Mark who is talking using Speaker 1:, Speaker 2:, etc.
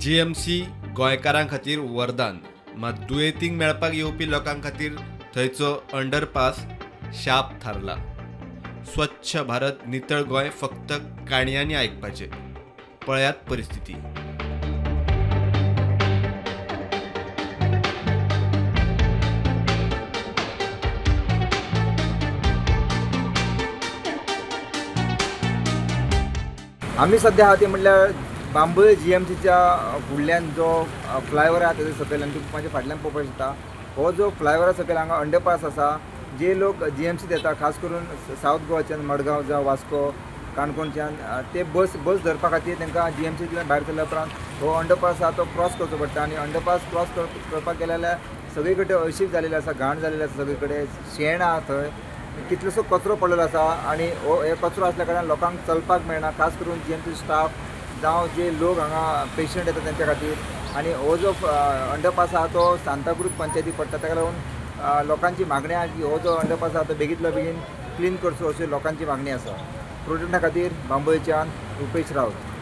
Speaker 1: GMC गोंयकारां खातीर वरदान, मात दुयेंतींक मेळपाक येवपी लोकां खातीर थंयचो अंडरपास शाप थारला। स्वच्छ भारत नितळ गोंय फक्त काणयांनी आयकपाचें। पळयात परिस्थिती।
Speaker 2: आम्ही सध्या आहा ते म्हणल्यार बांबोळे जीएमसीच्या फुडल्यान जो फ्लायओवर आहा तेजे सकयल्यान तुमकां म्हाज्या फाटल्यान पळोवपाक शकता। हो जो फ्लायओवरा सकयल हांगा अंडरपास आसा, जे लोक जीएमसीत येता खास करून सावथ गोवाच्यान मडगांव जावं वास्को काणकोणच्यान ते बस धरपा खातीर तांकां जीएमसींतल्यान भायर सरल्या उपरांत हो अंडरपास आहा तो क्रॉस करचो पडटा। आनी अंडरपास क्रॉस करपाक गेले जाल्यार सगळे कडेन अळशीक जालेली आसा, घाण जालेली आसा, सगळे कडेन शेण आहा, थंय कितलोसो कचरो पडलेलो आसा। आनी हो कचरो आसल्या कारणान लोकांक चलपाक मेळना, खास करून जीएमसी स्टाफ जावं जे लोक हांगा पेशंट येता तेंच्या खातीर। आनी हो जो अंडरपास आहा तो सांताक्रूज पंचायतीक पडटा, ताका लागून लोकांची मागणी आहा की हो जो अंडरपास आहा तो बेगींतलो बेगीन क्लीन करचो, अशी लोकांची मागणी आसा। प्रोटेक्शना खातीर बांबोळेच्यान रुपेश रावत।